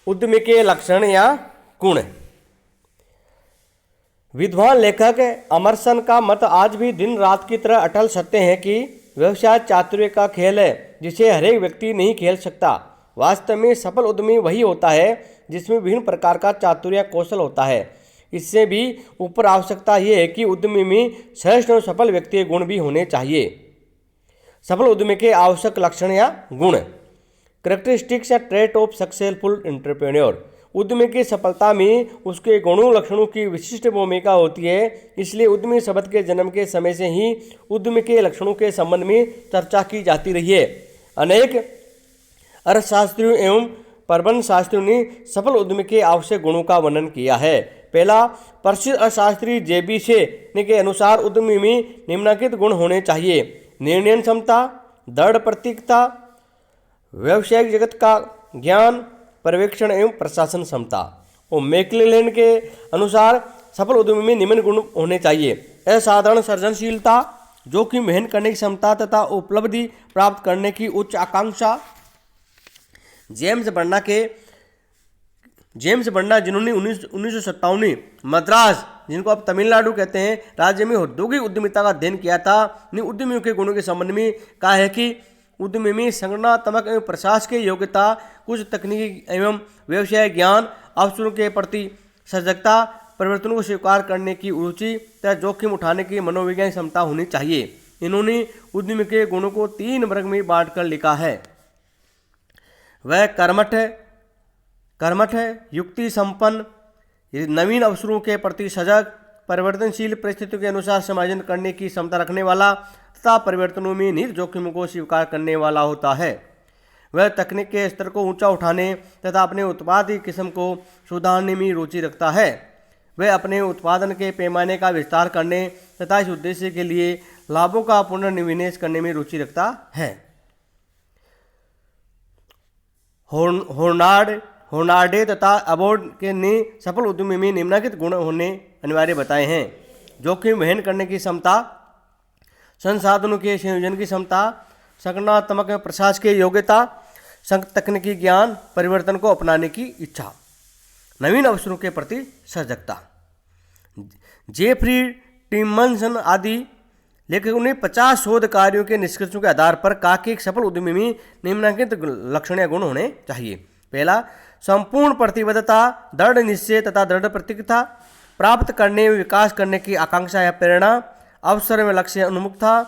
उद्यमी के लक्षण या गुण। विद्वान लेखक अमरसन का मत आज भी दिन रात की तरह अटल सत्य है कि व्यवसाय चातुर्य का खेल है जिसे हरेक व्यक्ति नहीं खेल सकता। वास्तव में सफल उद्यमी वही होता है जिसमें विभिन्न प्रकार का चातुर्य कौशल होता है। इससे भी ऊपर आवश्यकता यह है कि उद्यमी में श्रेष्ठ और सफल व्यक्ति गुण भी होने चाहिए। सफल उद्यमी के आवश्यक लक्षण या गुण। करेक्टरिस्टिक्स या ट्रेट ऑफ सक्सेसफुल एंटरप्रेन्योर। उद्यमी की सफलता में उसके गुणों लक्षणों की विशिष्ट भूमिका होती है। इसलिए उद्यमी शब्द के जन्म के समय से ही उद्यमी के लक्षणों के संबंध में चर्चा की जाती रही है। अनेक अर्थशास्त्रियों एवं प्रबंध शास्त्रियों ने सफल उद्यमी के आवश्यक गुणों का वर्णन किया है। पहला, प्रसिद्ध अर्थशास्त्री जेबी से के अनुसार उद्यमी में निम्नलिखित गुण होने चाहिए: निर्णय क्षमता, दृढ़ प्रतीकता, व्यावसायिक जगत का ज्ञान, पर्यवेक्षण एवं प्रशासन क्षमता। और मैक्लेलैंड के अनुसार सफल उद्यमी में निम्न गुण होने चाहिए: असाधारण सृजनशीलता, जोखिम वहन करने की क्षमता तथा उपलब्धि प्राप्त करने की उच्च आकांक्षा। जेम्स बर्ना जिन्होंने 1957 मद्रास, जिनको आप तमिलनाडु कहते हैं, राज्य में औद्योगिक उद्यमिता का अध्ययन किया था, ने उद्यमियों के गुणों के संबंध में कहा है कि उद्यमी में संगठनात्मक एवं प्रशासकीय योग्यता, कुछ तकनीकी एवं व्यवसाय ज्ञान, अवसरों के प्रति सजगता, परिवर्तनों को स्वीकार करने की रुचि तथा जोखिम उठाने की मनोवैज्ञानिक क्षमता होनी चाहिए। इन्होंने उद्यमी के गुणों को 3 वर्ग में बांटकर लिखा है। वह कर्मठ है, युक्ति संपन्न, नवीन अवसरों के प्रति सजग, परिवर्तनशील परिस्थितियों के अनुसार समायोजन करने की क्षमता रखने वाला तथा परिवर्तनों में निहित जोखिमों को स्वीकार करने वाला होता है। वह तकनीक के स्तर को ऊंचा उठाने तथा अपने उत्पाद की किस्म को सुधारने में रुचि रखता है। वह अपने उत्पादन के पैमाने का विस्तार करने तथा इस उद्देश्य के लिए लाभों का पुनर्निवेश करने में रुचि रखता है। होर्नाडे तथा अबोर्ड के ने सफल उद्यमी में निम्नलिखित गुण होने अनिवार्य बताए हैं: जोखिम वहन करने की क्षमता, संसाधनों के संयोजन की क्षमता, संगठनात्मक प्रशासकीय योग्यता, तकनीकी ज्ञान, परिवर्तन को अपनाने की इच्छा, नवीन अवसरों के प्रति सजगता। जेफ्री टिमसन आदि लेखकों ने 50 शोध कार्यों के निष्कर्षों के आधार पर कहा कि एक सफल उद्यमी में निम्नलिखित लक्षण या गुण होने चाहिए: पहला, संपूर्ण प्रतिबद्धता, दृढ़ निश्चय तथा दृढ़ प्रतिज्ञता, प्राप्त करने में विकास करने की आकांक्षा या प्रेरणा, अवसर में लक्ष्य उन्मुखता,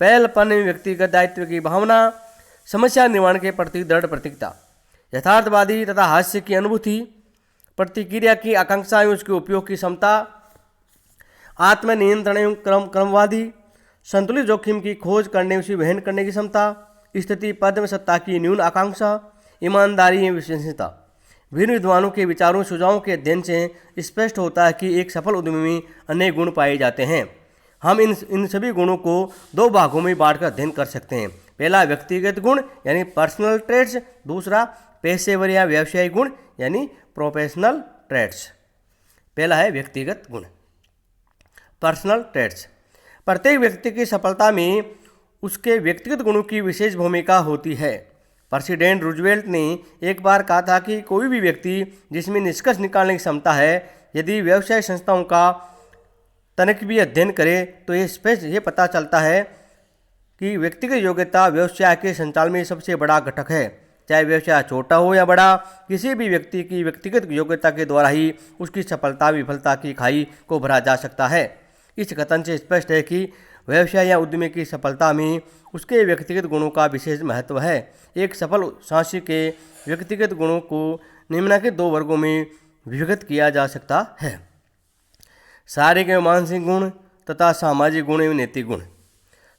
पहलपन में व्यक्तिगत दायित्व की भावना, समस्या निर्माण के प्रति दृढ़ प्रतिज्ञता, यथार्थवादी तथा हास्य की अनुभूति, प्रतिक्रिया की आकांक्षा एवं उसके उपयोग की क्षमता, आत्मनियंत्रण एवं क्रमवादी, संतुलित जोखिम की खोज करने उसे वहन करने की क्षमता, स्थिति पद में सत्ता की न्यून आकांक्षा, ईमानदारी एवं विश्वसनीयता। विभिन्न विद्वानों के विचारों सुझावों के अध्ययन से स्पष्ट होता है कि एक सफल उद्यमी में अनेक गुण पाए जाते हैं। हम इन सभी गुणों को 2 भागों में बांटकर अध्ययन कर सकते हैं। पहला, व्यक्तिगत गुण यानी पर्सनल ट्रेट्स। दूसरा, पेशेवर या व्यवसायिक गुण यानी प्रोफेशनल ट्रेट्स। पहला है व्यक्तिगत गुण, पर्सनल ट्रेट्स। प्रत्येक व्यक्ति की सफलता में उसके व्यक्तिगत गुणों की विशेष भूमिका होती है। प्रेसिडेंट रूजवेल्ट ने एक बार कहा था कि कोई भी व्यक्ति जिसमें निष्कर्ष निकालने की क्षमता है, यदि व्यवसाय संस्थाओं का तनिक अध्ययन करे तो ये स्पष्ट ये पता चलता है कि व्यक्तिगत योग्यता व्यवसाय के संचालन में सबसे बड़ा घटक है। चाहे व्यवसाय छोटा हो या बड़ा, किसी भी व्यक्ति की व्यक्तिगत योग्यता के द्वारा ही उसकी सफलता विफलता की खाई को भरा जा सकता है। इस कथन से स्पष्ट है कि व्यवसाय या उद्यमी की सफलता में उसके व्यक्तिगत गुणों का विशेष महत्व है। एक सफल साहसी के व्यक्तिगत गुणों को निम्नलिखित 2 वर्गों में विभक्त किया जा सकता है: शारीरिक एवं मानसिक गुण तथा सामाजिक गुण एवं नैतिक गुण।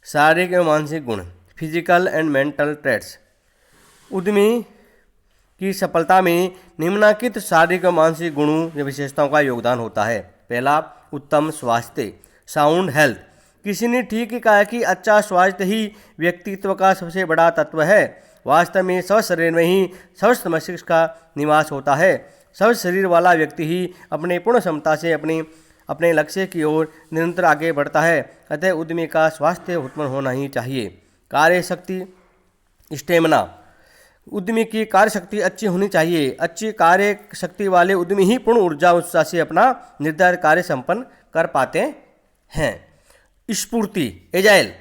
शारीरिक एवं मानसिक गुण, फिजिकल एंड मेंटल ट्रेट्स। उद्यमी की सफलता में निम्नलिखित शारीरिक और मानसिक गुणों या विशेषताओं का योगदान होता है। पहला, उत्तम स्वास्थ्य, साउंड हेल्थ। किसी ने ठीक ही कहा कि अच्छा स्वास्थ्य ही व्यक्तित्व का सबसे बड़ा तत्व है। वास्तव में स्वस्थ शरीर में ही स्वस्थ मस्तिष्क का निवास होता है। स्वस्थ शरीर वाला व्यक्ति ही अपने पूर्ण क्षमता से अपने लक्ष्य की ओर निरंतर आगे बढ़ता है। अतः उद्यमी का स्वास्थ्य उत्पन्न होना ही चाहिए। कार्य शक्ति, स्टेमिना। उद्यमी की कार्य शक्ति अच्छी होनी चाहिए। अच्छी कार्य शक्ति वाले उद्यमी ही पूर्ण ऊर्जा उत्साह से अपना निर्धारित कार्य संपन्न कर पाते हैं। स्फूर्ति एजाइल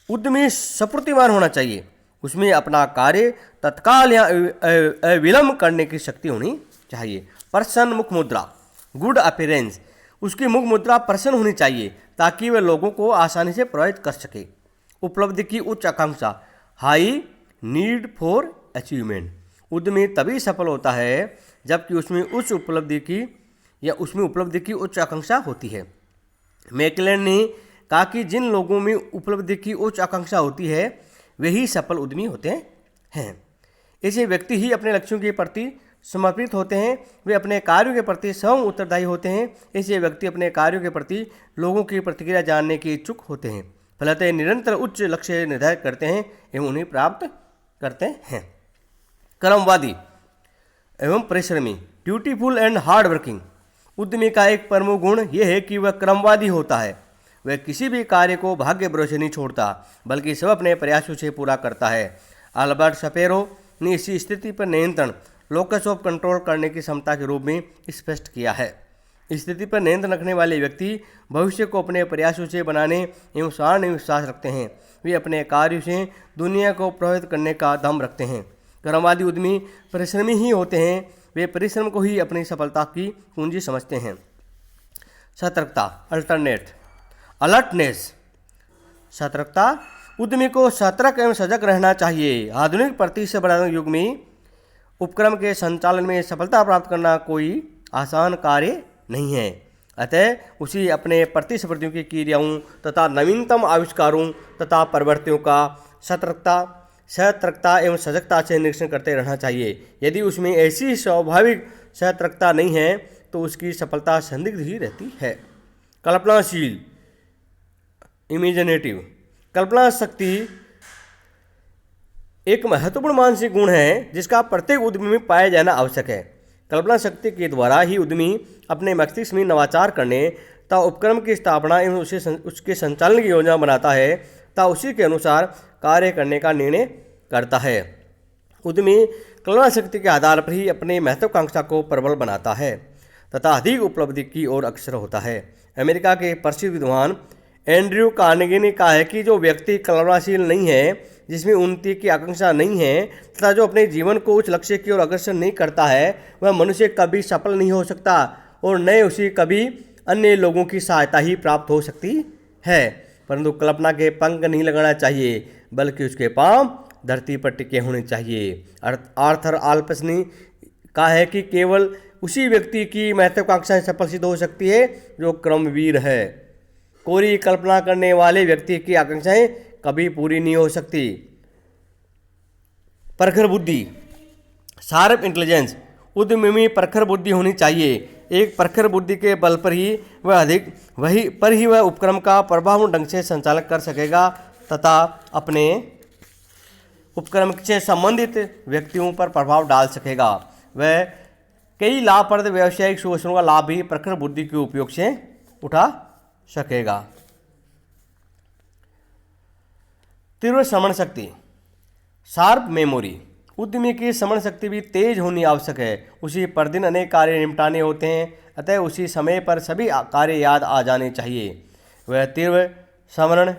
उद्यमी सपूर्तिमान होना चाहिए। उसमें अपना कार्य तत्काल या अविलंब करने की शक्ति होनी चाहिए। प्रसन्न मुख मुद्रा गुड अपीयरेंस उसकी मुख मुद्रा प्रसन्न होनी चाहिए ताकि वह लोगों को आसानी से प्रभावित कर सके। उपलब्धि की उच्च आकांक्षा हाई नीड फॉर अचीवमेंट उद्यमी तभी सफल होता है जबकि उसमें उपलब्धि की उच्च आकांक्षा होती है। मैकलेन ने कहा कि जिन लोगों में उपलब्धि की उच्च आकांक्षा होती है वही सफल उद्यमी होते हैं। ऐसे व्यक्ति ही अपने लक्ष्यों के प्रति समर्पित होते हैं। वे अपने कार्यों के प्रति स्वयं उत्तरदायी होते हैं। ऐसे व्यक्ति अपने कार्यों के प्रति लोगों की प्रतिक्रिया जानने के इच्छुक होते हैं। फलतः निरंतर उच्च लक्ष्य निर्धारित करते हैं एवं उन्हें प्राप्त करते हैं। कर्मवादी एवं परिश्रमी ड्यूटीफुल एंड हार्ड वर्किंग उद्यमी का एक प्रमुख गुण यह है कि वह क्रमवादी होता है। वह किसी भी कार्य को भाग्य भरोसे नहीं छोड़ता बल्कि सब अपने प्रयासों से पूरा करता है। अल्बर्ट शपेरो ने इसी स्थिति पर नियंत्रण लोकस ऑफ कंट्रोल करने की क्षमता के रूप में स्पष्ट किया है। स्थिति पर नियंत्रण रखने वाले व्यक्ति भविष्य को अपने प्रयासों से बनाने एवं सारण विश्वास रखते हैं। वे अपने कार्यों से दुनिया को प्रभावित करने का दम रखते हैं। कर्मवादी उद्यमी परिश्रमी ही होते हैं। वे परिश्रम को ही अपनी सफलता की कुंजी समझते हैं। सतर्कता अलर्टनेस सतर्कता उद्यमी को सतर्क एवं सजग रहना चाहिए। आधुनिक प्रतिस्पर्धात्मक युग में उपक्रम के संचालन में सफलता प्राप्त करना कोई आसान कार्य नहीं है। अतः उसे अपने प्रतिस्पर्धियों की क्रियाओं तथा नवीनतम आविष्कारों तथा परिवर्तनों का सतर्कता एवं सजगता से निरीक्षण करते रहना चाहिए। यदि उसमें ऐसी स्वाभाविक सतर्कता नहीं है तो उसकी सफलता संदिग्ध ही रहती है। कल्पनाशील इमेजिनेटिव कल्पना शक्ति एक महत्वपूर्ण मानसिक गुण है जिसका प्रत्येक उद्यमी में पाया जाना आवश्यक है। कल्पना शक्ति के द्वारा ही उद्यमी अपने मस्तिष्क में नवाचार करने तथा उपक्रम की स्थापना एवं उसके संचालन की योजना बनाता है तथा उसी के अनुसार कार्य करने का निर्णय करता है। उद्यमी कल्पना शक्ति के आधार पर ही अपनी महत्वाकांक्षा को प्रबल बनाता है तथा अधिक उपलब्धि की ओर अग्रसर होता है। अमेरिका के प्रसिद्ध विद्वान एंड्रयू कार्नेगी ने कहा है कि जो व्यक्ति कल्पनाशील नहीं है, जिसमें उन्नति की आकांक्षा नहीं है तथा जो अपने जीवन को उच्च लक्ष्य की ओर अग्रसर नहीं करता है वह मनुष्य कभी सफल नहीं हो सकता और न उसे कभी अन्य लोगों की सहायता ही प्राप्त हो सकती है। परंतु कल्पना के पंख नहीं लगाना चाहिए बल्कि उसके पांव धरती पर टिके होने चाहिए। आर्थर आल्पस ने कहा है कि केवल उसी व्यक्ति की महत्वाकांक्षा सफल सिद्ध हो सकती है जो क्रमवीर है। कोरी कल्पना करने वाले व्यक्ति की आकांक्षाएं कभी पूरी नहीं हो सकती। प्रखर बुद्धि शार्प इंटेलिजेंस उद्यमी में प्रखर बुद्धि होनी चाहिए। एक प्रखर बुद्धि के बल पर ही वह उपक्रम का प्रभावपूर्ण ढंग से संचालन कर सकेगा तथा अपने उपक्रम से संबंधित व्यक्तियों पर प्रभाव डाल सकेगा। वह कई लाभप्रद व्यावसायिक सुअवसरों का लाभ भी प्रखर बुद्धि के उपयोग से उठा सकेगा। तीव्र स्मरण शक्ति शार्प मेमोरी उद्यमी की स्मरण शक्ति भी तेज होनी आवश्यक है। उसी पर दिन अनेक कार्य निपटाने होते हैं, अतः उसी समय पर सभी कार्य याद आ जाने चाहिए। वह तीव्र स्मरण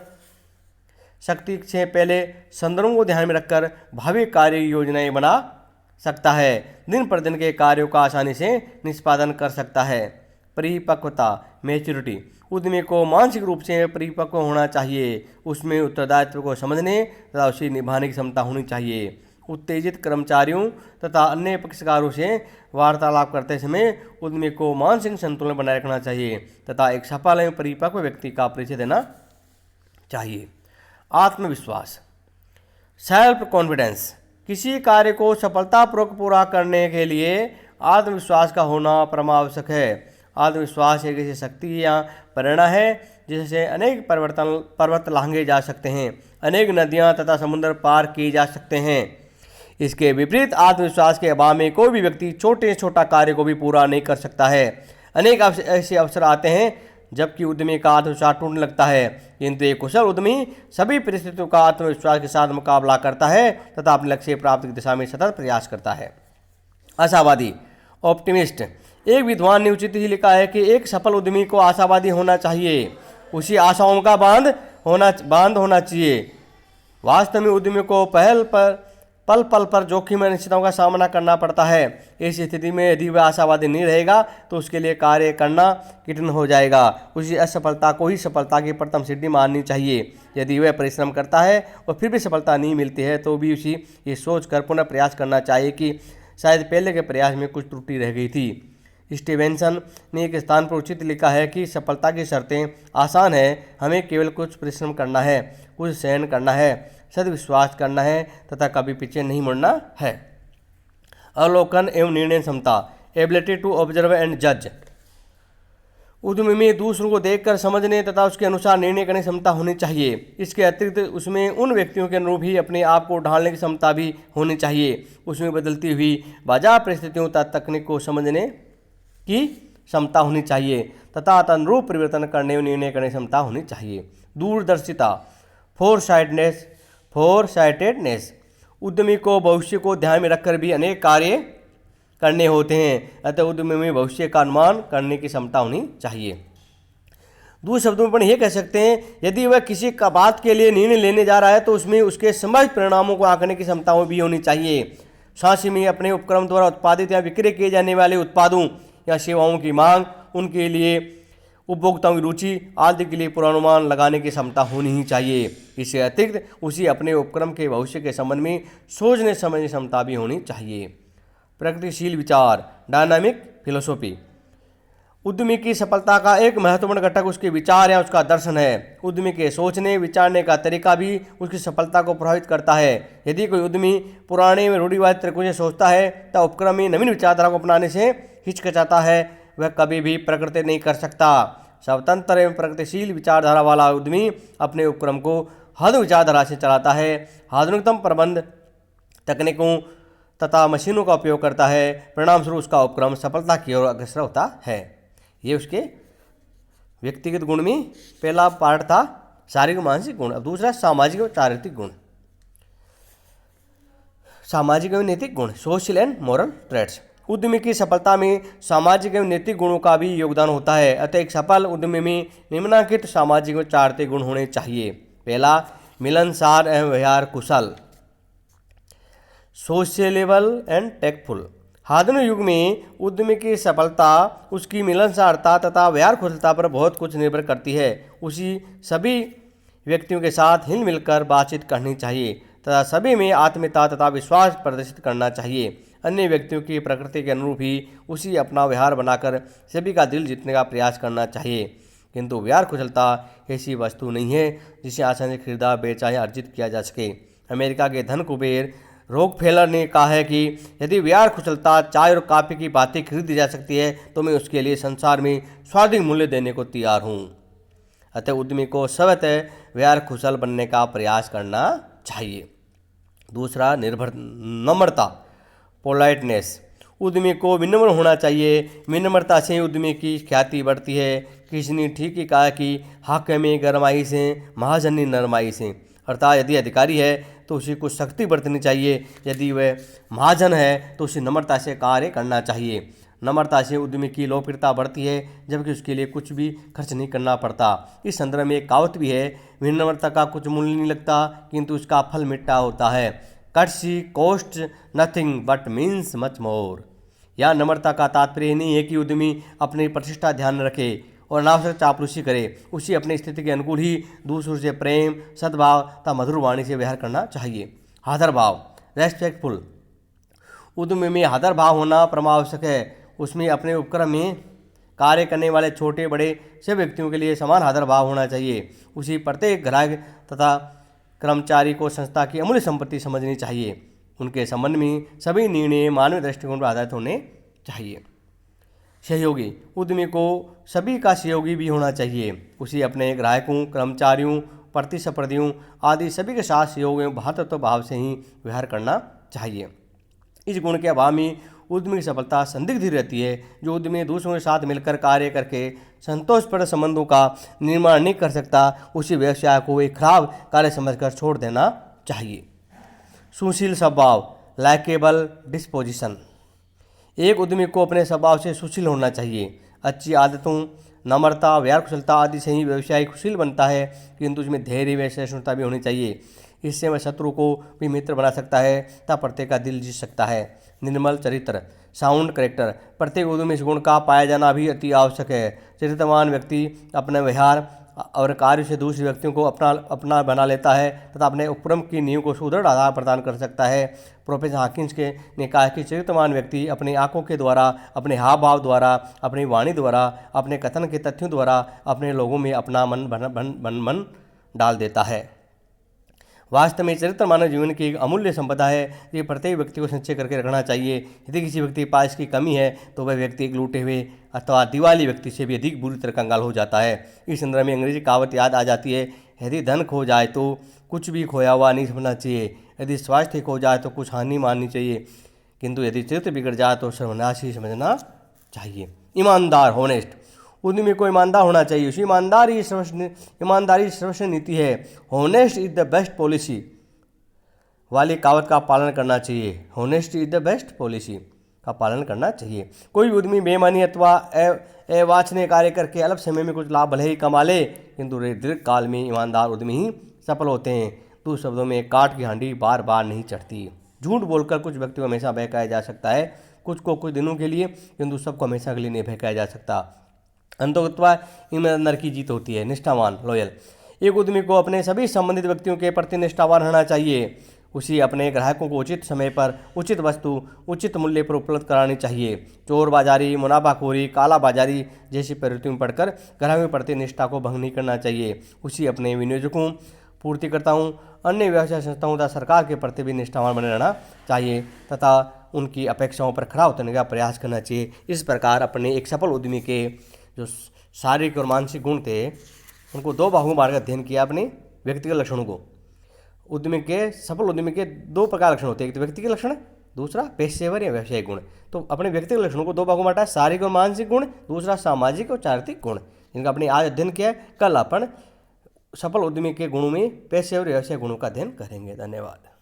शक्ति से पहले संदर्भों को ध्यान में रखकर भावी कार्य योजनाएं बना सकता है। दिन पर दिन के कार्यों का आसानी से निष्पादन कर सकता है। परिपक्वता मैच्योरिटी उद्यमी को मानसिक रूप से परिपक्व होना चाहिए। उसमें उत्तरदायित्व को समझने तथा उसे निभाने की क्षमता होनी चाहिए। उत्तेजित कर्मचारियों तथा अन्य पक्षकारों से वार्तालाप करते समय उद्यमी को मानसिक संतुलन बनाए रखना चाहिए तथा एक सफल एवं परिपक्व व्यक्ति का परिचय देना चाहिए। आत्मविश्वास सेल्फ कॉन्फिडेंस किसी कार्य को सफलतापूर्वक पूरा करने के लिए आत्मविश्वास का होना परमावश्यक है। आत्मविश्वास एक ऐसी शक्ति या प्रेरणा है जिससे अनेक पर्वत लांघे जा सकते हैं, अनेक नदियां तथा समुद्र पार किए जा सकते हैं। इसके विपरीत आत्मविश्वास के अभाव में कोई भी व्यक्ति छोटा कार्य को भी पूरा नहीं कर सकता है। अनेक ऐसे अवसर आते हैं जबकि उद्यमी का आत्मविश्वास टूटने लगता है। किंतु एक कुशल उद्यमी सभी परिस्थितियों का आत्मविश्वास के साथ मुकाबला करता है तथा अपने लक्ष्य प्राप्ति की दिशा में सतत प्रयास करता है। आशावादी ऑप्टिमिस्ट। एक विद्वान ने उचित ही लिखा है कि एक सफल उद्यमी को आशावादी होना चाहिए, उसी आशाओं का बांध होना चाहिए। वास्तव में उद्यमी को पल पल पर जोखिम और अनिश्चितताओं का सामना करना पड़ता है। इस स्थिति में यदि वह आशावादी नहीं रहेगा तो उसके लिए कार्य करना कठिन हो जाएगा। उसी असफलता को ही सफलता की प्रथम सीढ़ी माननी चाहिए। यदि वह परिश्रम करता है और फिर भी सफलता नहीं मिलती है तो भी उसी ये सोच कर पुनः प्रयास करना चाहिए कि शायद पहले के प्रयास में कुछ त्रुटि रह गई थी। स्टीवेंसन ने एक स्थान पर उचित लिखा है कि सफलता की शर्तें आसान है, हमें केवल कुछ परिश्रम करना है, कुछ सहन करना है, सद्विश्वास करना है तथा कभी पीछे नहीं मुड़ना है। अवलोकन एवं निर्णय क्षमता, एबिलिटी टू ऑब्जर्व एंड जज। उद्यमी में दूसरों को देखकर समझने तथा उसके अनुसार निर्णय करने की क्षमता होनी चाहिए। इसके अतिरिक्त उसमें उन व्यक्तियों के अनुरूप ही अपने आप को ढालने की क्षमता भी होनी चाहिए। उसमें बदलती हुई बाजार परिस्थितियों तथा तकनीक को समझने की क्षमता होनी चाहिए तथा तदनुरूप परिवर्तन करने और निर्णय करने की क्षमता होनी चाहिए। दूरदर्शिता, फोरसाइटेडनेस। उद्यमी को भविष्य को ध्यान में रखकर भी अनेक कार्य करने होते हैं, अतः उद्यमी में भविष्य का अनुमान करने की क्षमता होनी चाहिए। दूसरे शब्दों में यह कह सकते हैं, यदि वह किसी का बात के लिए निर्णय लेने जा रहा है तो उसमें उसके संभावित परिणामों को आंकने की क्षमता भी होनी चाहिए। साथ ही में अपने उपक्रम द्वारा उत्पादित या विक्रय किए जाने वाले उत्पादों या सेवाओं की मांग, उनके लिए उपभोक्ताओं की रुचि आदि के लिए पूर्वानुमान लगाने की क्षमता होनी ही चाहिए। इससे अतिरिक्त उसी अपने उपक्रम के भविष्य के संबंध में सोचने समझने की क्षमता भी होनी चाहिए। प्रगतिशील विचार, डायनामिक फिलोसॉफी। उद्यमी की सफलता का एक महत्वपूर्ण घटक उसके विचार या उसका दर्शन है। उद्यमी के सोचने विचारने का तरीका भी उसकी सफलता को प्रभावित करता है। यदि कोई उद्यमी पुराने में रूढ़िवादी तरीकों से सोचता है तो उपक्रम में नवीन विचारधारा को अपनाने से हिचकिचाता है, वह कभी भी प्रगति नहीं कर सकता। स्वतंत्र एवं प्रगतिशील विचारधारा वाला उद्यमी अपने उपक्रम को आधुनिक विचारधारा से चलाता है, आधुनिकतम प्रबंध तकनीकों तथा मशीनों का उपयोग करता है। परिणामस्वरूप उसका उपक्रम सफलता की ओर अग्रसर होता है। ये उसके व्यक्तिगत गुण में पहला पार्ट था शारीरिक मानसिक गुण। अब दूसरा सामाजिक और चारित्रिक गुण। सामाजिक एवं नैतिक गुण, सोशल एंड मॉरल ट्रेट्स। उद्यमी की सफलता में सामाजिक एवं नैतिक गुणों का भी योगदान होता है, अतः एक सफल उद्यमी में निम्नलिखित सामाजिक और चारित्रिक गुण होने चाहिए। पहला, मिलनसार एवं व्यवहार कुशल, सोशलेबल एंड टेक्टफुल। आधुनिक युग में उद्यमी की सफलता उसकी मिलनसारता तथा व्यवहार कुशलता पर बहुत कुछ निर्भर करती है। उसी सभी व्यक्तियों के साथ हिल मिलकर बातचीत करनी चाहिए तथा सभी में आत्मीयता तथा विश्वास प्रदर्शित करना चाहिए। अन्य व्यक्तियों की प्रकृति के अनुरूप ही उसी अपना व्यवहार बनाकर सभी का दिल जीतने का प्रयास करना चाहिए। किंतु व्यवहार कुशलता ऐसी वस्तु नहीं है जिसे आसानी से खरीदा बेचा या अर्जित किया जा सके। अमेरिका के धन कुबेर रॉकफेलर ने कहा है कि यदि व्यवहार कुशलता चाय और कॉफी की बातें खरीदी जा सकती है तो मैं उसके लिए संसार में स्वाधिक मूल्य देने को तैयार हूँ। अतः उद्यमी को स्वतः व्यवहार कुशल बनने का प्रयास करना चाहिए। दूसरा, नम्रता, पोलाइटनेस। उद्यमी को विनम्र होना चाहिए। विनम्रता से उद्यमी की ख्याति बढ़ती है। किसी ने ठीक ही कहा कि हाकिम गरमाई से महाजनी नरमाई से, अर्थात यदि अधिकारी है तो उसे कुछ सख्ती बरतनी चाहिए, यदि वह महाजन है तो उसे नम्रता से कार्य करना चाहिए। नम्रता से उद्यमी की लोकप्रियता बढ़ती है जबकि उसके लिए कुछ भी खर्च नहीं करना पड़ता। इस संदर्भ में एक कहावत भी है, विनम्रता का कुछ मूल्य नहीं लगता किंतु उसका फल मीठा होता है। Courtesy cost nothing but means much more. यहाँ नम्रता का तात्पर्य नहीं है कि उद्यमी अपनी प्रतिष्ठा ध्यान रखे और अनावश्यक चापलूसी करे। उसे अपनी स्थिति के अनुकूल ही दूसरों से प्रेम, सद्भाव तथा मधुर वाणी से व्यवहार करना चाहिए। आदर भाव, रेस्पेक्टफुल। उद्यमी में आदर भाव होना परमावश्यक है। उसमें अपने उपक्रम में कार्य करने वाले छोटे बड़े सभी व्यक्तियों के लिए समान आदर भाव होना चाहिए। उसी प्रत्येक ग्राहक तथा कर्मचारी को संस्था की अमूल्य संपत्ति समझनी चाहिए। उनके संबंध में सभी निर्णय मानवीय दृष्टिकोण पर आधारित होने चाहिए। सहयोगी, उद्यमी को सभी का सहयोगी भी होना चाहिए। उसे अपने ग्राहकों, कर्मचारियों, प्रतिस्पर्धियों आदि सभी के साथ सहयोग एवं भ्रातृत्व भाव से ही व्यवहार करना चाहिए। इस गुण के अभाव में उद्यमी की सफलता संदिग्ध रहती है। जो उद्यमी दूसरों के साथ मिलकर कार्य करके संतोषपूर्ण संबंधों का निर्माण नहीं कर सकता, उसी व्यवसाय को एक खराब कार्य समझकर छोड़ देना चाहिए। सुशील स्वभाव, लाइकेबल डिस्पोजिशन। एक उद्यमी को अपने स्वभाव से सुशील होना चाहिए। अच्छी आदतों, नम्रता, व्यवहार कुशलता आदि से ही व्यवसायी सुशील बनता है, किंतु उसमें धैर्य व सहिष्णुता भी होनी चाहिए। इससे वह शत्रु को भी मित्र बना सकता है तथा प्रत्येक का दिल जीत सकता है। निर्मल चरित्र, साउंड करेक्टर। प्रत्येक उद्यमी में इस गुण का पाया जाना भी अति आवश्यक है। चरित्रवान व्यक्ति अपने व्यवहार और कार्य से दूसरे व्यक्तियों को अपना बना लेता है तथा अपने उपक्रम की नींव को सुदृढ़ आधार प्रदान कर सकता है। प्रोफेसर हॉकिंस ने कहा कि चरित्रवान व्यक्ति अपनी आंखों के द्वारा, अपने हाव भाव द्वारा, अपनी वाणी द्वारा, अपने कथन के तथ्यों द्वारा अपने लोगों में अपना मन डाल देता है। वास्तव में चरित्र मानव जीवन की एक अमूल्य संपदा है। ये प्रत्येक व्यक्ति को संचय करके रखना चाहिए। यदि किसी व्यक्ति के पास इसकी कमी है तो वह व्यक्ति एक लूटे हुए अथवा दिवाली व्यक्ति से भी अधिक बुरी तरह कंगाल हो जाता है। इस संदर्भ में अंग्रेजी कहावत याद आ जाती है, यदि धन खो जाए तो कुछ भी खोया हुआ नहीं समझना चाहिए, यदि स्वास्थ्य खो जाए तो कुछ हानि माननी चाहिए, किंतु यदि चरित्र बिगड़ जाए तो सर्वनाश ही समझना चाहिए। ईमानदार, होनेस्ट। उद्यमी को ईमानदार होना चाहिए। उसी ईमानदारी सर्वश्रेष्ठ नीति है। Honest is the best policy वाली कहावत का पालन करना चाहिए। Honest is the best policy का पालन करना चाहिए। कोई भी उद्यमी बेईमानी अथवा अवांछनीय कार्य करके अल्प समय में कुछ लाभ भले ही कमा ले, किंतु दीर्घ काल में ईमानदार उद्यमी ही सफल होते हैं। दूसरे शब्दों में, काठ की हांडी बार बार नहीं चढ़ती। झूठ बोलकर कुछ व्यक्ति को हमेशा बहकाया जा सकता है, कुछ को कुछ दिनों के लिए, किंतु सबको हमेशा के लिए नहीं बहकाया जा सकता। अंततः इनमें नर की जीत होती है। निष्ठावान, लॉयल। एक उद्यमी को अपने सभी संबंधित व्यक्तियों के प्रति निष्ठावान रहना चाहिए। उसी अपने ग्राहकों को उचित समय पर उचित वस्तु उचित मूल्य पर उपलब्ध करानी चाहिए। चोर बाजारी, मुनाफाखोरी, काला बाजारी जैसी प्रवृत्तियों में पढ़कर ग्राहकों के प्रति निष्ठा को भंग नहीं करना चाहिए। उसी अपने विनियोजकों, पूर्तिकर्ताओं, अन्य व्यवसाय संस्थाओं तथा सरकार के प्रति भी निष्ठावान बने रहना चाहिए तथा उनकी अपेक्षाओं पर खरा उतरने का प्रयास करना चाहिए। इस प्रकार अपने एक सफल उद्यमी के जो शारीरिक और मानसिक गुण थे उनको दो भागों में बांटकर अध्ययन किया। अपने व्यक्तिगत लक्षणों को, सफल उद्यमी के दो प्रकार लक्षण होते हैं, एक तो व्यक्तिगत लक्षण, दूसरा पेशेवर या व्यवसायिक गुण। तो अपने व्यक्तिगत लक्षणों को दो भागों में बांटा, शारीरिक और मानसिक गुण, दूसरा सामाजिक और चारित्रिक गुण, जिनका अपने आज अध्ययन किया है। कल अपन सफल उद्यमी के गुणों में पेशेवर व्यवसायिक गुणों का अध्ययन करेंगे। धन्यवाद।